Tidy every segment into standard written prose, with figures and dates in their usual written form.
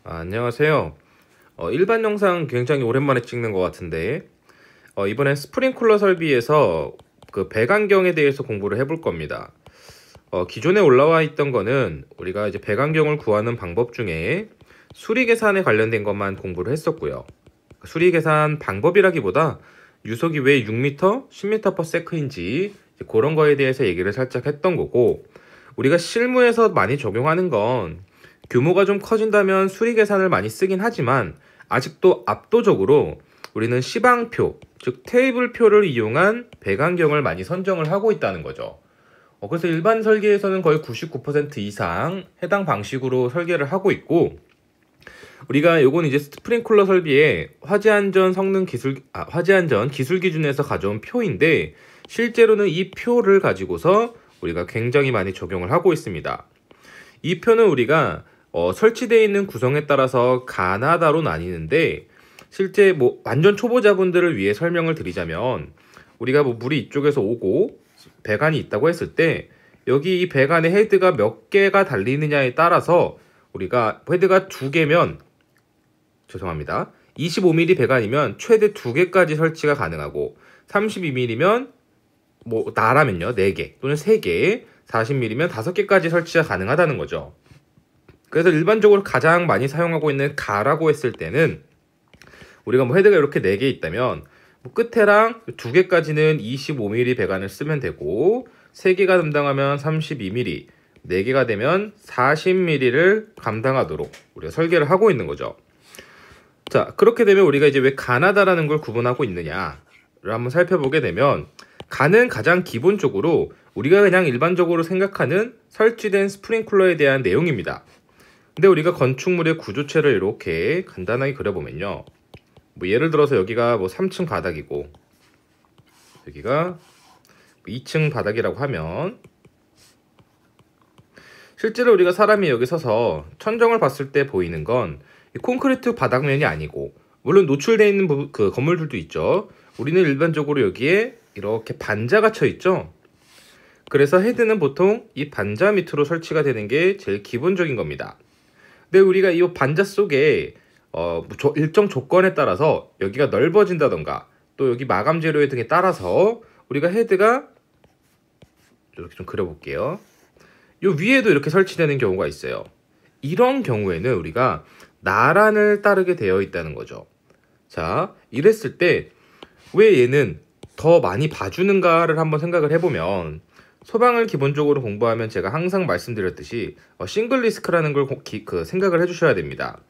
안녕하세요. 일반 영상 굉장히 오랜만에 찍는 것 같은데, 이번엔 스프링클러 설비에서 그 배관경에 대해서 공부를 해볼 겁니다. 기존에 올라와 있던 거는 우리가 이제 배관경을 구하는 방법 중에 수리 계산에 관련된 것만 공부를 했었고요. 수리 계산 방법이라기보다 유속이 왜 6m, 10m/s인지 그런 거에 대해서 얘기를 살짝 했던 거고, 우리가 실무에서 많이 적용하는 건 규모가 좀 커진다면 수리 계산을 많이 쓰긴 하지만 아직도 압도적으로 우리는 시방표, 즉 테이블표를 이용한 배관경을 많이 선정을 하고 있다는 거죠. 그래서 일반 설계에서는 거의 99% 이상 해당 방식으로 설계를 하고 있고, 우리가 요건 이제 스프링클러 설비의 화재안전 기술 기준에서 가져온 표인데, 실제로는 이 표를 가지고서 우리가 굉장히 많이 적용을 하고 있습니다. 이 표는 우리가 설치되어 있는 구성에 따라서 가나다로 나뉘는데, 실제 완전 초보자분들을 위해 설명을 드리자면, 우리가 물이 이쪽에서 오고 배관이 있다고 했을 때 여기 이 배관의 헤드가 몇 개가 달리느냐에 따라서, 우리가 헤드가 2개면 25mm 배관이면 최대 2개까지 설치가 가능하고, 32mm면 나라면요 4개 또는 3개, 40mm면 5개까지 설치가 가능하다는 거죠. 그래서 일반적으로 가장 많이 사용하고 있는 가라고 했을 때는, 우리가 헤드가 이렇게 4개 있다면 끝에랑 2개까지는 25mm 배관을 쓰면 되고, 3개가 담당하면 32mm, 4개가 되면 40mm를 감당하도록 우리가 설계를 하고 있는 거죠. 자, 그렇게 되면 우리가 이제 왜 가나다라는 걸 구분하고 있느냐를 한번 살펴보게 되면, 가는 가장 기본적으로 우리가 그냥 일반적으로 생각하는 설치된 스프링클러에 대한 내용입니다. 근데 우리가 건축물의 구조체를 이렇게 간단하게 그려보면요, 예를 들어서 여기가 3층 바닥이고 여기가 2층 바닥이라고 하면, 실제로 우리가 사람이 여기 서서 천정을 봤을 때 보이는 건 콘크리트 바닥면이 아니고, 물론 노출되어 있는 그 건물들도 있죠. 우리는 일반적으로 여기에 이렇게 반자가 쳐 있죠. 그래서 헤드는 보통 이 반자 밑으로 설치가 되는 게 제일 기본적인 겁니다. 근데 우리가 이 반자 속에 일정 조건에 따라서 여기가 넓어진다던가, 또 여기 마감 재료의 등에 따라서 우리가 헤드가 이렇게 좀 그려볼게요. 이 위에도 이렇게 설치되는 경우가 있어요. 이런 경우에는 우리가 나란을 따르게 되어 있다는 거죠. 자, 이랬을 때 왜 얘는 더 많이 봐주는가를 한번 생각을 해보면, 소방을 기본적으로 공부하면 제가 항상 말씀드렸듯이 싱글 리스크라는 걸 생각을 해주셔야 됩니다.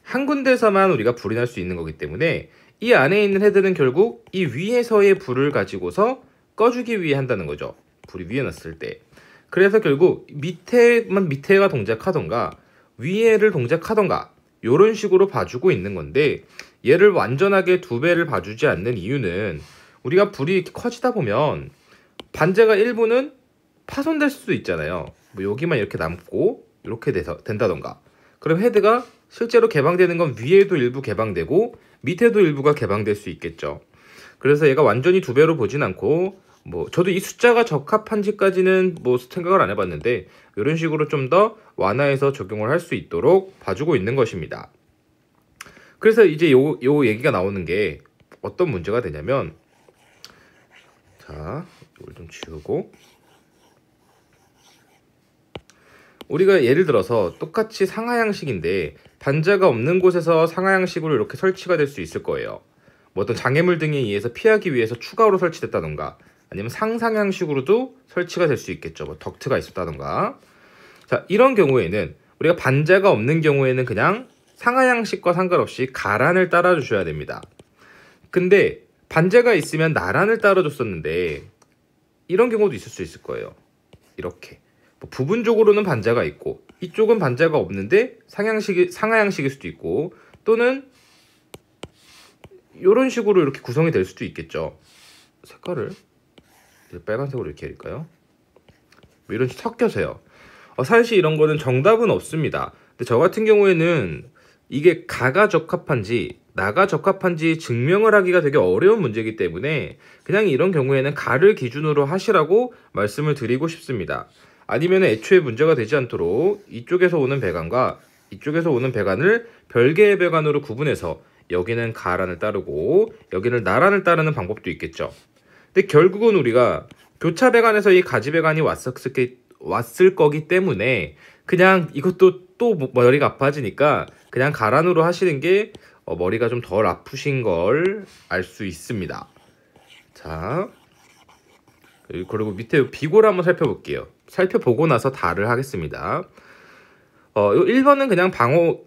한 군데서만 우리가 불이 날 수 있는 거기 때문에 이 안에 있는 헤드는 결국 이 위에서의 불을 가지고서 꺼주기 위해 한다는 거죠. 불이 위에 났을 때. 그래서 결국 밑에가 동작하던가 위에를 동작하던가 이런 식으로 봐주고 있는 건데, 얘를 완전하게 2배를 봐주지 않는 이유는, 우리가 불이 이렇게 커지다 보면 반자가 일부는 파손될 수도 있잖아요. 여기만 이렇게 남고 이렇게 된다던가. 그럼 헤드가 실제로 개방되는 건 위에도 일부 개방되고 밑에도 일부가 개방될 수 있겠죠. 그래서 얘가 완전히 2배로 보진 않고, 저도 이 숫자가 적합한지까지는 생각을 안 해봤는데, 이런 식으로 좀 더 완화해서 적용을 할 수 있도록 봐주고 있는 것입니다. 그래서 이제 요 얘기가 나오는 게 어떤 문제가 되냐면, 자, 이걸 좀 지우고, 우리가 예를 들어서 똑같이 상하향식인데 반자가 없는 곳에서 상하향식으로 이렇게 설치가 될 수 있을 거예요. 어떤 장애물 등에 의해서 피하기 위해서 추가로 설치됐다던가, 아니면 상상향식으로도 설치가 될 수 있겠죠. 덕트가 있었다던가. 자, 이런 경우에는 우리가 반자가 없는 경우에는 그냥 상하향식과 상관없이 가란을 따라주셔야 됩니다. 근데 반자가 있으면 나란을 따라줬었는데, 이런 경우도 있을 수 있을 거예요. 이렇게 부분적으로는 반자가 있고 이쪽은 반자가 없는데 상하향식일 수도 있고, 또는 이런 식으로 이렇게 구성이 될 수도 있겠죠. 색깔을 빨간색으로 이렇게 해릴까요? 이런 식으로 섞여서요. 사실 이런 거는 정답은 없습니다. 근데 저 같은 경우에는 이게 가가 적합한지 나가 적합한지 증명을 하기가 되게 어려운 문제이기 때문에 그냥 이런 경우에는 가를 기준으로 하시라고 말씀을 드리고 싶습니다. 아니면 애초에 문제가 되지 않도록 이쪽에서 오는 배관과 이쪽에서 오는 배관을 별개의 배관으로 구분해서 여기는 가란을 따르고 여기는 나란을 따르는 방법도 있겠죠. 근데 결국은 우리가 교차 배관에서 이 가지 배관이 왔을 거기 때문에 그냥 이것도 또 머리가 아파지니까 그냥 가란으로 하시는 게 머리가 좀 덜 아프신 걸 알 수 있습니다. 자, 그리고 밑에 비고를 한번 살펴볼게요. 살펴보고 나서 다를 하겠습니다. 1번은 그냥 방호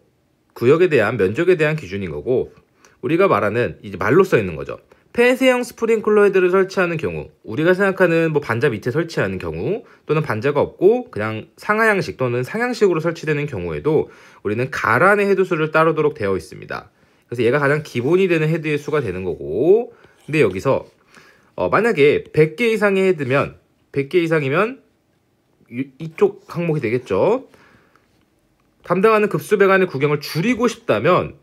구역에 대한 면적에 대한 기준인 거고, 우리가 말하는 이제 말로 써 있는 거죠. 폐쇄형 스프링클러 헤드를 설치하는 경우, 우리가 생각하는 뭐 반자 밑에 설치하는 경우, 또는 반자가 없고 그냥 상하향식 또는 상향식으로 설치되는 경우에도 우리는 가란의 헤드 수를 따르도록 되어 있습니다. 그래서 얘가 가장 기본이 되는 헤드의 수가 되는 거고, 근데 여기서 만약에 100개 이상의 헤드면 100개 이상이면 이쪽 항목이 되겠죠. 담당하는 급수 배관의 구경을 줄이고 싶다면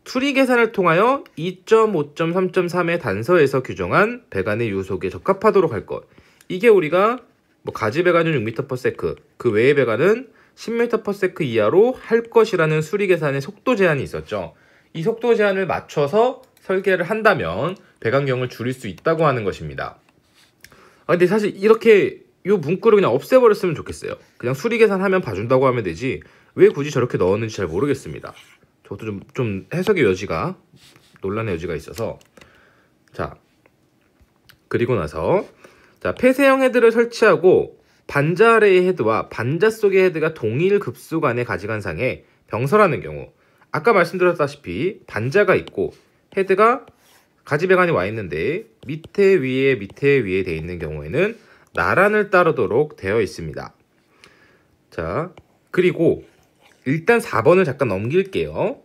수리 계산을 통하여 2.5.3.3의 단서에서 규정한 배관의 유속에 적합하도록 할 것. 이게 우리가 뭐 가지 배관은 6m/s, 그 외의 배관은 10m/s 이하로 할 것이라는 수리 계산의 속도 제한이 있었죠. 이 속도 제한을 맞춰서 설계를 한다면 배관경을 줄일 수 있다고 하는 것입니다. 근데 사실 이렇게 이 문구를 그냥 없애버렸으면 좋겠어요. 그냥 수리 계산하면 봐준다고 하면 되지 왜 굳이 저렇게 넣었는지 잘 모르겠습니다. 저것도 좀 해석의 여지가, 논란의 여지가 있어서. 자, 그리고 나서 자, 폐쇄형 헤드를 설치하고 반자 아래의 헤드와 반자 속의 헤드가 동일 급수 간의 가지관상에 병설하는 경우, 아까 말씀드렸다시피 반자가 있고 헤드가 가지 배관이 와 있는데 밑에 위에 돼 있는 경우에는 나란을 따르도록 되어 있습니다. 자, 그리고 일단 4번을 잠깐 넘길게요.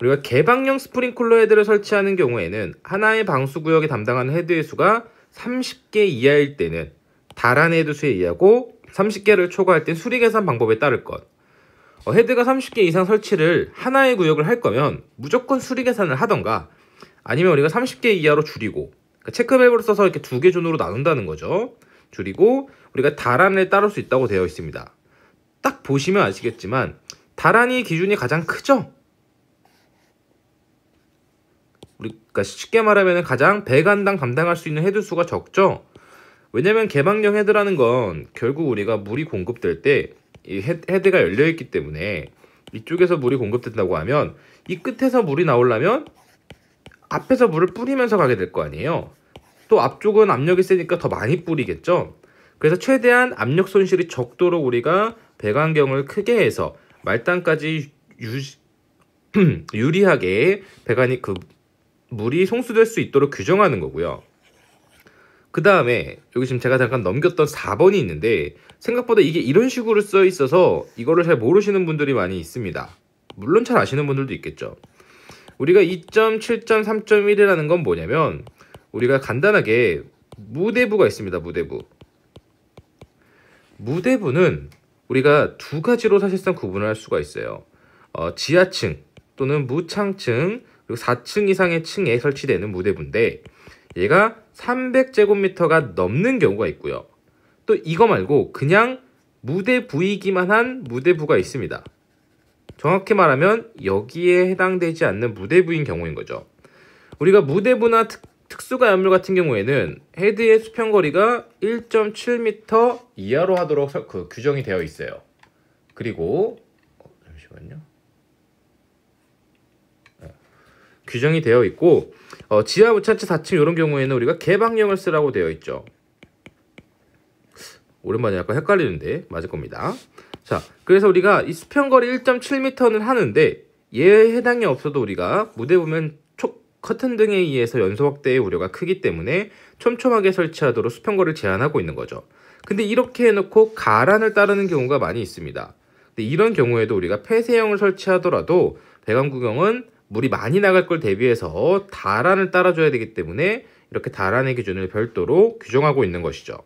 우리가 개방형 스프링클러 헤드를 설치하는 경우에는 하나의 방수구역에 담당하는 헤드의 수가 30개 이하일 때는 다란 헤드 수에 의하고 30개를 초과할 땐 수리 계산 방법에 따를 것. 헤드가 30개 이상 설치를 하나의 구역을 할 거면 무조건 수리 계산을 하던가, 아니면 우리가 30개 이하로 줄이고, 그러니까 체크밸브를 써서 이렇게 두 개 존으로 나눈다는 거죠. 줄이고 우리가 다란을 따를 수 있다고 되어 있습니다. 딱 보시면 아시겠지만 다란이 기준이 가장 크죠? 우리가 쉽게 말하면 가장 배관당 감당할 수 있는 헤드 수가 적죠? 왜냐면 개방형 헤드라는 건 결국 우리가 물이 공급될 때 이 헤드가 열려있기 때문에 이쪽에서 물이 공급된다고 하면 이 끝에서 물이 나오려면 앞에서 물을 뿌리면서 가게 될 거 아니에요. 또 앞쪽은 압력이 세니까 더 많이 뿌리겠죠. 그래서 최대한 압력 손실이 적도록 우리가 배관경을 크게 해서 말단까지 유리하게 배관이 물이 송수될 수 있도록 규정하는 거고요. 그 다음에 여기 지금 제가 잠깐 넘겼던 4번이 있는데 생각보다 이게 이런 식으로 써 있어서 이거를 잘 모르시는 분들이 많이 있습니다. 물론 잘 아시는 분들도 있겠죠. 우리가 2.7.3.1이라는 건 뭐냐면 우리가 간단하게 무대부가 있습니다. 무대부는 우리가 두 가지로 사실상 구분을 할 수가 있어요. 지하층 또는 무창층 그리고 4층 이상의 층에 설치되는 무대부인데 얘가 300제곱미터가 넘는 경우가 있고요. 또 이거 말고 그냥 무대부이기만 한 무대부가 있습니다. 정확히 말하면 여기에 해당되지 않는 무대부인 경우인 거죠. 우리가 무대부나 특수가염물 같은 경우에는 헤드의 수평거리가 1.7m 이하로 하도록 규정이 되어 있어요. 그리고 잠시만요. 규정이 되어 있고 지하 무차층 4층 이런 경우에는 우리가 개방형을 쓰라고 되어 있죠. 오랜만에 약간 헷갈리는데 맞을 겁니다. 자, 그래서 우리가 이 수평거리 1.7m는 하는데 얘에 해당이 없어도 우리가 무대 보면 커튼 등에 의해서 연소 확대의 우려가 크기 때문에 촘촘하게 설치하도록 수평거리를 제한하고 있는 거죠. 근데 이렇게 해놓고 가란을 따르는 경우가 많이 있습니다. 근데 이런 경우에도 우리가 폐쇄형을 설치하더라도 배관 구경은 물이 많이 나갈 걸 대비해서 다란을 따라줘야 되기 때문에 이렇게 다란의 기준을 별도로 규정하고 있는 것이죠.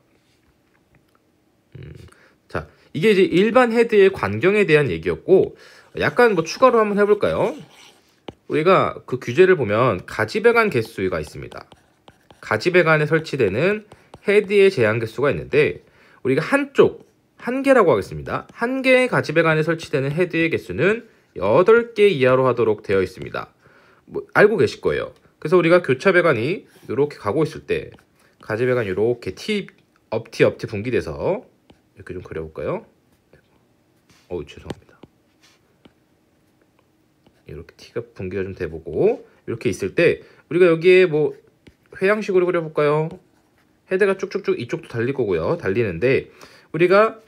자, 이게 이제 일반 헤드의 관경에 대한 얘기였고, 약간 뭐 추가로 한번 해볼까요? 우리가 그 규제를 보면 가지배관 개수가 있습니다. 가지배관에 설치되는 헤드의 제한 개수가 있는데 우리가 1개라고 하겠습니다. 1개의 가지배관에 설치되는 헤드의 개수는 8개 이하로 하도록 되어 있습니다. 뭐 알고 계실 거예요. 그래서 우리가 교차 배관이 이렇게 가고 있을 때 가지배관이 이렇게 업티 분기돼서 이렇게 좀 그려볼까요? 죄송합니다. 이렇게 T가 분기가 좀 돼보고 이렇게 있을 때 우리가 여기에 뭐 회양식으로 그려볼까요? 헤드가 쭉쭉쭉 이쪽도 달릴 거고요. 달리는데 우리가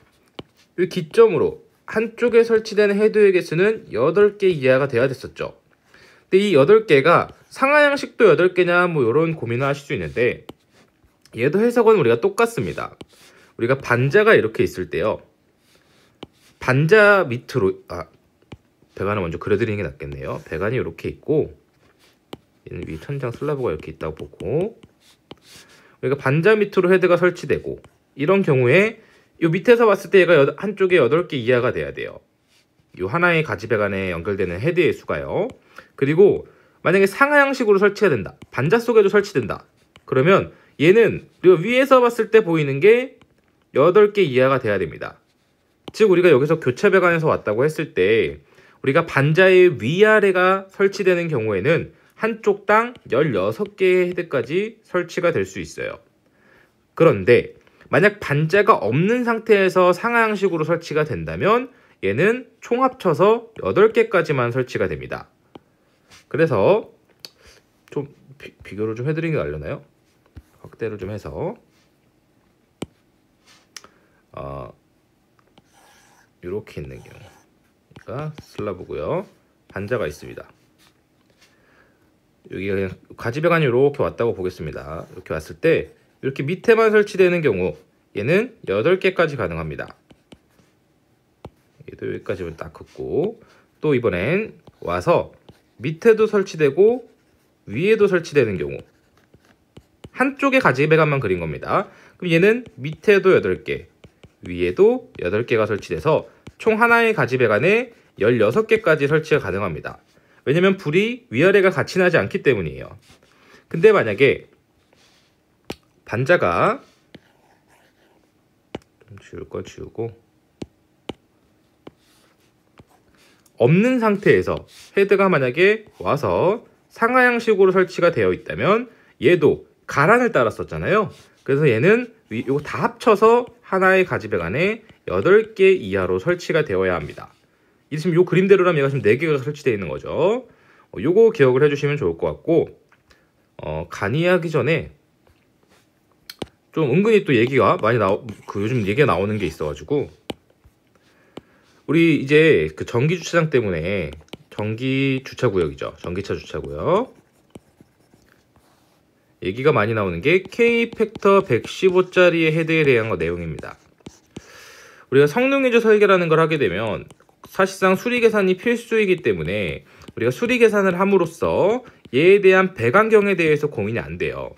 이 기점으로 한쪽에 설치되는 헤드의 개수는 8개 이하가 돼야 됐었죠. 근데 이 8개가 상하향식도 8개냐 뭐 이런 고민을 하실 수 있는데 얘도 해석은 우리가 똑같습니다. 우리가 반자가 이렇게 있을 때요. 반자 밑으로 배관을 먼저 그려드리는 게 낫겠네요. 배관이 이렇게 있고 얘는 위 천장 슬라브가 이렇게 있다고 보고 우리가 반자 밑으로 헤드가 설치되고 이런 경우에 이 밑에서 봤을 때 얘가 한쪽에 8개 이하가 돼야 돼요. 이 하나의 가지배관에 연결되는 헤드의 수가요. 그리고 만약에 상하향식으로 설치가 된다. 반자 속에도 설치된다. 그러면 얘는 우리가 위에서 봤을 때 보이는 게 8개 이하가 돼야 됩니다. 즉 우리가 여기서 교차 배관에서 왔다고 했을 때 우리가 반자의 위아래가 설치되는 경우에는 한쪽당 16개의 헤드까지 설치가 될 수 있어요. 그런데 만약 반자가 없는 상태에서 상하향식으로 설치가 된다면 얘는 총 합쳐서 8개까지만 설치가 됩니다. 그래서 좀 비교를 좀 해드리는 게 나려나요? 확대를 좀 해서 이렇게 있는 경우가 슬라브고요. 반자가 있습니다. 여기가 그냥 가지배관이 이렇게 왔다고 보겠습니다. 이렇게 왔을 때 이렇게 밑에만 설치되는 경우 얘는 8개까지 가능합니다. 얘도 여기까지는 딱 긋고 또 이번엔 와서 밑에도 설치되고 위에도 설치되는 경우 한쪽에 가지배관만 그린 겁니다. 그럼 얘는 밑에도 8개 위에도 8개가 설치돼서 총 하나의 가지배관에 16개까지 설치가 가능합니다. 왜냐면 불이 위아래가 같이 나지 않기 때문이에요. 근데 만약에 반자가 좀 지울 걸 지우고 없는 상태에서 헤드가 만약에 와서 상하향식으로 설치가 되어 있다면 얘도 가란을 따랐었잖아요. 그래서 얘는 이거 다 합쳐서 하나의 가지배관에 8개 이하로 설치가 되어야 합니다. 지금 요 그림대로라면 얘가 지금 4개가 설치되어 있는 거죠. 요거 기억을 해주시면 좋을 것 같고 간이하기 전에 좀 은근히 또 얘기가 많이 요즘 얘기가 나오는 게 있어가지고 우리 이제 그 전기 주차장 때문에 전기 주차구역이죠. 전기차 주차구역 얘기가 많이 나오는 게 K팩터 115짜리의 헤드에 대한 내용입니다. 우리가 성능 위주 설계라는 걸 하게 되면 사실상 수리 계산이 필수이기 때문에 우리가 수리 계산을 함으로써 얘에 대한 배관경에 대해서 고민이 안 돼요.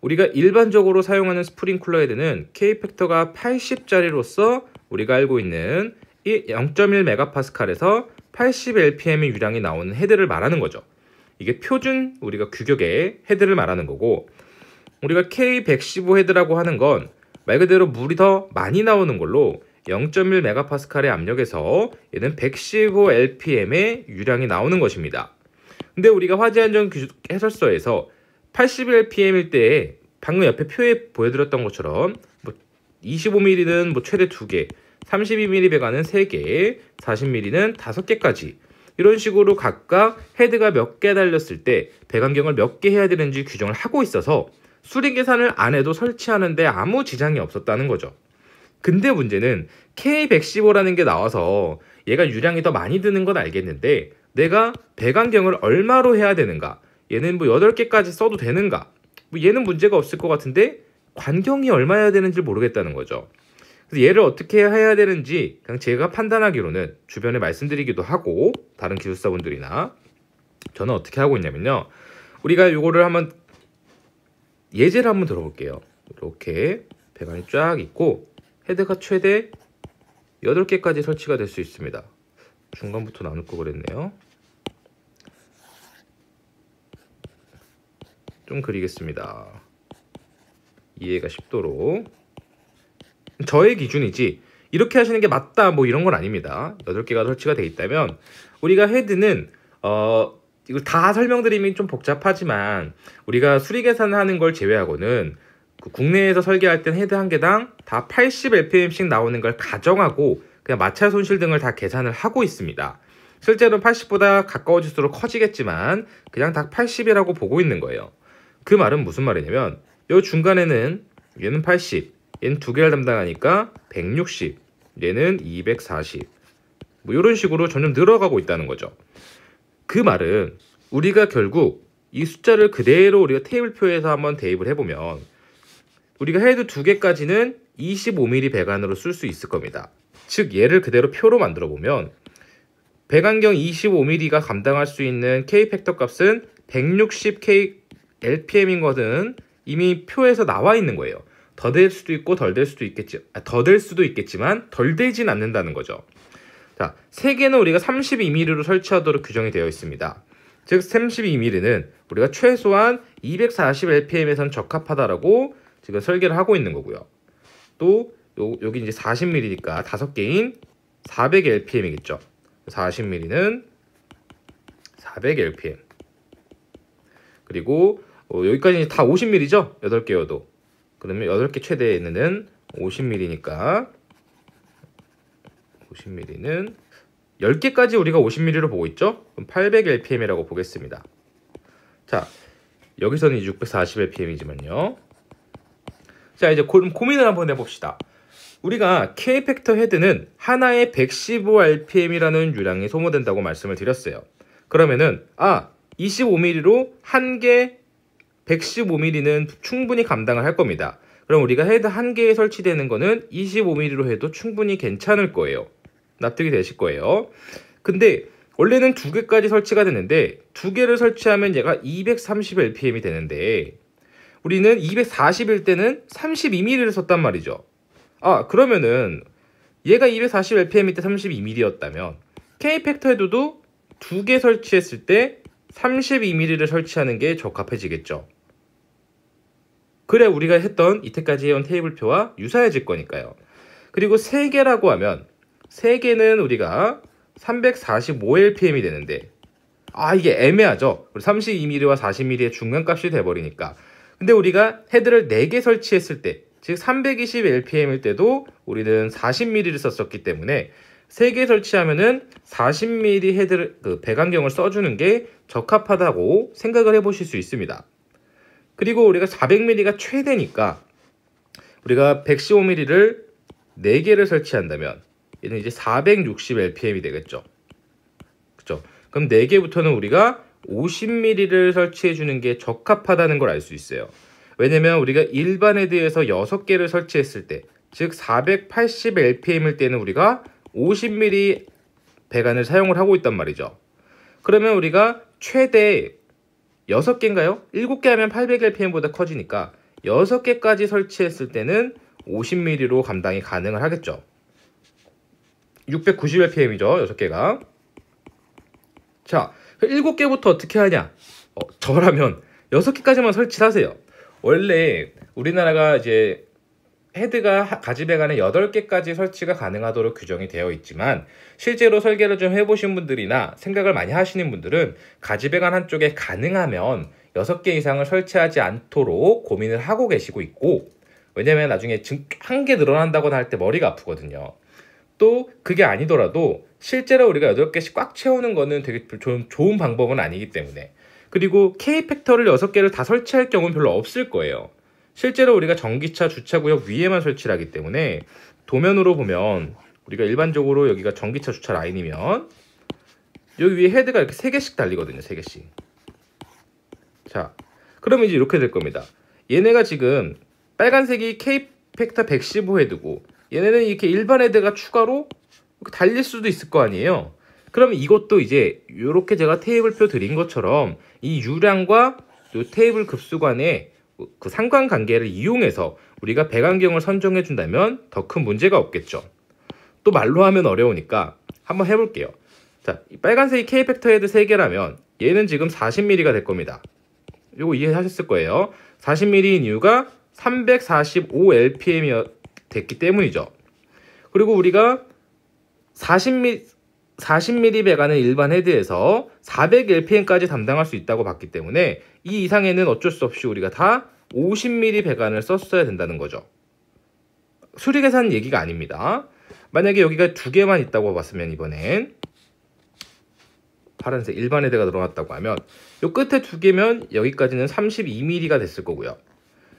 우리가 일반적으로 사용하는 스프링쿨러 헤드는 K팩터가 80짜리로서 우리가 알고 있는 이 0.1메가파스칼에서 80rpm의 유량이 나오는 헤드를 말하는 거죠. 이게 표준 우리가 규격의 헤드를 말하는 거고 우리가 K115 헤드라고 하는 건 말 그대로 물이 더 많이 나오는 걸로 0.1메가파스칼의 압력에서 얘는 115rpm의 유량이 나오는 것입니다. 근데 우리가 화재안전 해설서에서 80rpm일 때 방금 옆에 표에 보여드렸던 것처럼 25mm는 최대 2개, 32mm 배관은 3개, 40mm는 5개까지 이런 식으로 각각 헤드가 몇 개 달렸을 때 배관경을 몇 개 해야 되는지 규정을 하고 있어서 수리 계산을 안 해도 설치하는데 아무 지장이 없었다는 거죠. 근데 문제는 K115라는 게 나와서 얘가 유량이 더 많이 드는 건 알겠는데 내가 배관경을 얼마로 해야 되는가? 얘는 8개까지 써도 되는가? 얘는 문제가 없을 것 같은데 관경이 얼마여야 되는지 모르겠다는 거죠. 그래서 얘를 어떻게 해야 되는지 그냥 제가 판단하기로는 주변에 말씀드리기도 하고 다른 기술사분들이나 저는 어떻게 하고 있냐면요. 우리가 이거를 한번 예제를 한번 들어볼게요. 이렇게 배관이 쫙 있고 헤드가 최대 8개까지 설치가 될 수 있습니다. 중간부터 나눌 거 그랬네요. 좀 그리겠습니다. 이해가 쉽도록. 저의 기준이지 이렇게 하시는 게 맞다 뭐 이런 건 아닙니다. 8개가 설치가 돼 있다면 우리가 헤드는 이거 다 설명드리면 좀 복잡하지만 우리가 수리 계산하는 걸 제외하고는 그 국내에서 설계할 땐 헤드 한 개당 다 80lpm씩 나오는 걸 가정하고 그냥 마찰 손실 등을 다 계산을 하고 있습니다. 실제로는 80보다 가까워질수록 커지겠지만 그냥 딱 80이라고 보고 있는 거예요. 그 말은 무슨 말이냐면 이 중간에는 얘는 80, 얘는 두 개를 담당하니까 160, 얘는 240 뭐 이런 식으로 점점 늘어가고 있다는 거죠. 그 말은 우리가 결국 이 숫자를 그대로 우리가 테이블표에서 한번 대입을 해보면 우리가 헤드 두 개까지는 25mm 배관으로 쓸 수 있을 겁니다. 즉 얘를 그대로 표로 만들어 보면 배관경 25mm가 감당할 수 있는 K팩터 값은 160K/LPM인 것은 이미 표에서 나와 있는 거예요. 더 될 수도 있고 덜 될 수도 있겠지만 덜 되진 않는다는 거죠. 자, 3개는 우리가 32mm로 설치하도록 규정이 되어 있습니다. 즉 32mm는 우리가 최소한 240lpm에선 적합하다라고 지금 설계를 하고 있는 거고요. 또 여기 이제 40mm니까 5개인 400lpm이겠죠. 40mm는 400lpm. 그리고 여기까지 다 50mm죠? 8개여도. 그러면 8개 최대는 50mm니까 50mm는 10개까지 우리가 50mm로 보고 있죠? 그럼 800lpm이라고 보겠습니다. 자, 여기서는 640lpm이지만요. 자, 이제 고민을 한번 해봅시다. 우리가 K팩터 헤드는 하나에 115rpm이라는 유량이 소모된다고 말씀을 드렸어요. 그러면은 25mm로 한 개 115mm는 충분히 감당을 할 겁니다. 그럼 우리가 헤드 한 개에 설치되는 거는 25mm로 해도 충분히 괜찮을 거예요. 납득이 되실 거예요. 근데 원래는 2개까지 설치가 되는데 2개를 설치하면 얘가 230lpm이 되는데 우리는 240일 때는 32mm를 썼단 말이죠. 그러면은 얘가 240lpm일 때 32mm였다면 K팩터 헤드도 2개 설치했을 때 32mm를 설치하는 게 적합해지겠죠. 그래 우리가 했던 이때까지 해온 테이블표와 유사해질 거니까요. 그리고 3개라고 하면 3개는 우리가 345lpm이 되는데 이게 애매하죠. 32mm와 40mm의 중간값이 돼버리니까. 근데 우리가 헤드를 4개 설치했을 때 즉 320lpm일 때도 우리는 40mm를 썼었기 때문에 3개 설치하면은 40mm 헤드를 배관경을 써주는 게 적합하다고 생각을 해보실 수 있습니다. 그리고 우리가 400mm가 최대니까 우리가 115mm를 4개를 설치한다면 얘는 이제 460lpm이 되겠죠. 그죠? 그럼 4개부터는 우리가 50mm를 설치해 주는 게 적합하다는 걸 알 수 있어요. 왜냐면 우리가 일반 헤드에서 6개를 설치했을 때, 즉 480lpm일 때는 우리가 50mm 배관을 사용을 하고 있단 말이죠. 그러면 우리가 최대 6개인가요? 7개 하면 800lpm보다 커지니까 6개까지 설치했을 때는 50mm로 감당이 가능을 하겠죠. 690lpm이죠. 6개가. 자, 7개부터 어떻게 하냐? 저라면 6개까지만 설치를 하세요. 원래 우리나라가 이제 헤드가 가지 배관에 8개까지 설치가 가능하도록 규정이 되어 있지만 실제로 설계를 좀 해보신 분들이나 생각을 많이 하시는 분들은 가지 배관 한쪽에 가능하면 6개 이상을 설치하지 않도록 고민을 하고 계시고 있고, 왜냐면 나중에 1개 늘어난다거나 할 때 머리가 아프거든요. 또 그게 아니더라도 실제로 우리가 8개씩 꽉 채우는 거는 되게 좋은 방법은 아니기 때문에, 그리고 K팩터를 6개를 다 설치할 경우는 별로 없을 거예요. 실제로 우리가 전기차 주차구역 위에만 설치를 하기 때문에 도면으로 보면 우리가 일반적으로 여기가 전기차 주차 라인이면 여기 위에 헤드가 이렇게 3개씩 달리거든요. 3개씩. 자, 그러면 이제 이렇게 될 겁니다. 얘네가 지금 빨간색이 K팩터 115 헤드고 얘네는 이렇게 일반 헤드가 추가로 이렇게 달릴 수도 있을 거 아니에요. 그러면 이것도 이제 이렇게 제가 테이블표 드린 것처럼 이 유량과 이 테이블 급수 간의 그 상관관계를 이용해서 우리가 배관경을 선정해 준다면 더 큰 문제가 없겠죠. 또 말로 하면 어려우니까 한번 해볼게요. 자, 이 빨간색이 K팩터 헤드 3개라면 얘는 지금 40mm가 될 겁니다. 이거 이해하셨을 거예요. 40mm인 이유가 345lpm이 됐기 때문이죠. 그리고 우리가 40mm 배관은 일반 헤드에서 400lpm까지 담당할 수 있다고 봤기 때문에 이 이상에는 어쩔 수 없이 우리가 다 50mm 배관을 썼어야 된다는 거죠. 수리 계산 얘기가 아닙니다. 만약에 여기가 두 개만 있다고 봤으면 이번엔 파란색 일반 헤드가 들어갔다고 하면 이 끝에 두 개면 여기까지는 32mm가 됐을 거고요.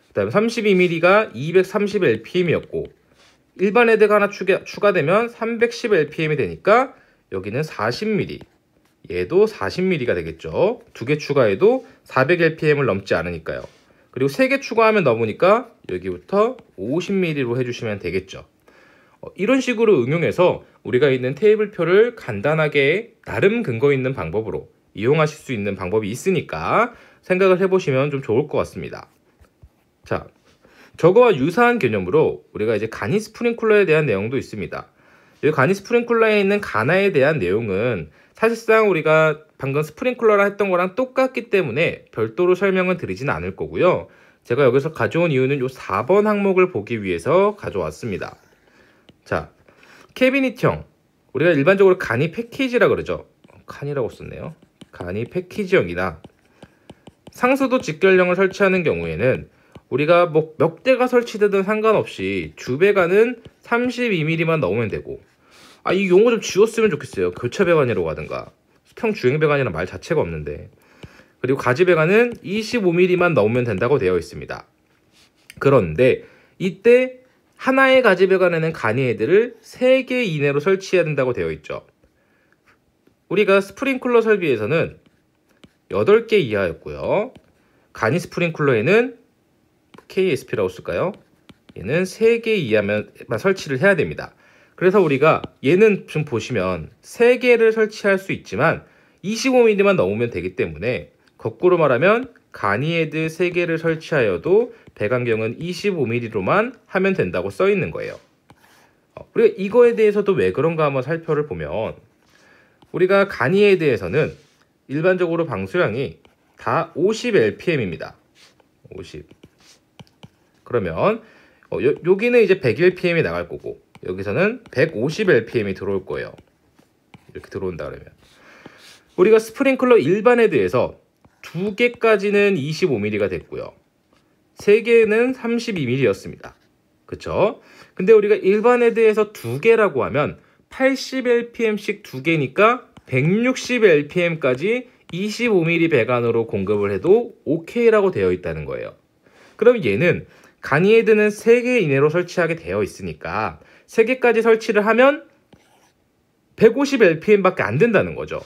그 다음에 32mm가 230lpm이었고 일반 헤드가 하나 추가되면 310lpm이 되니까 여기는 40mm, 얘도 40mm가 되겠죠. 두 개 추가해도 400lpm을 넘지 않으니까요. 그리고 세 개 추가하면 넘으니까 여기부터 50mm로 해주시면 되겠죠. 이런 식으로 응용해서 우리가 있는 테이블표를 간단하게 나름 근거 있는 방법으로 이용하실 수 있는 방법이 있으니까 생각을 해보시면 좀 좋을 것 같습니다. 자, 저거와 유사한 개념으로 우리가 이제 간이 스프링클러에 대한 내용도 있습니다. 이 간이 스프링클러에 있는 간화에 대한 내용은 사실상 우리가 방금 스프링클러라 했던 거랑 똑같기 때문에 별도로 설명은 드리진 않을 거고요. 제가 여기서 가져온 이유는 이 4번 항목을 보기 위해서 가져왔습니다. 자, 캐비닛형, 우리가 일반적으로 간이 패키지라 그러죠. 칸이라고 썼네요. 간이 패키지형이나 상수도 직결형을 설치하는 경우에는 우리가 뭐 몇 대가 설치되든 상관없이 주배관은 32mm만 넣으면 되고, 이 용어 좀 지웠으면 좋겠어요. 교차 배관이라고 하든가. 평주행 배관이라는 말 자체가 없는데. 그리고 가지 배관은 25mm만 넣으면 된다고 되어 있습니다. 그런데 이때 하나의 가지 배관에는 간이 헤드를 3개 이내로 설치해야 된다고 되어 있죠. 우리가 스프링클러 설비에서는 8개 이하였고요. 간이 스프링클러에는 KSP라고 쓸까요? 얘는 3개 이하만 설치를 해야 됩니다. 그래서 우리가 얘는 좀 보시면 3개를 설치할 수 있지만 25mm만 넣으면 되기 때문에 거꾸로 말하면 간이 헤드 3개를 설치하여도 배관경은 25mm로만 하면 된다고 써 있는 거예요. 우리가 이거에 대해서도 왜 그런가 한번 살펴를 보면 우리가 간이 헤드에서는 일반적으로 방수량이 다 50lpm입니다. 50. 그러면 여기는 이제 100lpm이 나갈 거고 여기서는 150lpm이 들어올 거예요. 이렇게 들어온다 그러면 우리가 스프링클러 일반 헤드에서 2개까지는 25mm가 됐고요. 3개는 32mm였습니다. 그쵸? 근데 우리가 일반 헤드에서 2개라고 하면 80lpm씩 2개니까 160lpm까지 25mm 배관으로 공급을 해도 OK라고 되어 있다는 거예요. 그럼 얘는 간이 헤드는 3개 이내로 설치하게 되어 있으니까 3개까지 설치를 하면 150lpm밖에 안 된다는 거죠.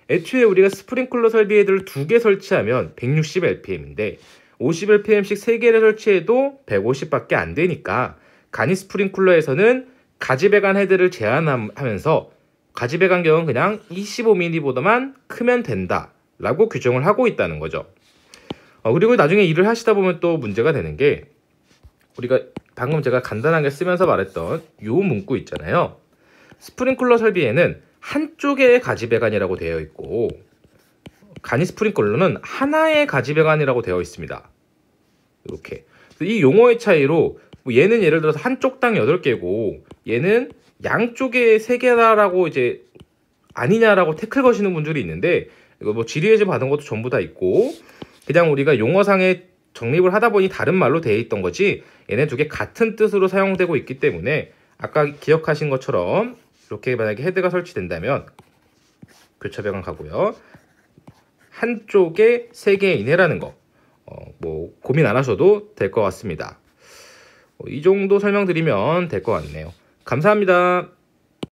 애초에 우리가 스프링클러 설비 헤드를 2개 설치하면 160lpm인데 50lpm씩 3개를 설치해도 150밖에 안 되니까 간이 스프링클러에서는 가지배관 헤드를 제한하면서 가지배관경은 그냥 25mm보다만 크면 된다 라고 규정을 하고 있다는 거죠. 그리고 나중에 일을 하시다 보면 또 문제가 되는 게 우리가 방금 제가 간단하게 쓰면서 말했던 요 문구 있잖아요. 스프링클러 설비에는 한쪽의 가지배관이라고 되어 있고 간이 스프링클러는 하나의 가지배관이라고 되어 있습니다. 이렇게 이 용어의 차이로 얘는 예를 들어서 한쪽당 8개고 얘는 양쪽에 3개다라고 이제 아니냐라고 태클 거시는 분들이 있는데 이거 뭐 지리해제 받은 것도 전부 다 있고 그냥 우리가 용어상에 정립을 하다 보니 다른 말로 되어 있던 거지 얘네 두 개 같은 뜻으로 사용되고 있기 때문에 아까 기억하신 것처럼 이렇게 만약에 헤드가 설치된다면 교차배관 가고요. 한쪽에 3개 이내라는 거 뭐 고민 안 하셔도 될 것 같습니다. 이 정도 설명드리면 될 것 같네요. 감사합니다.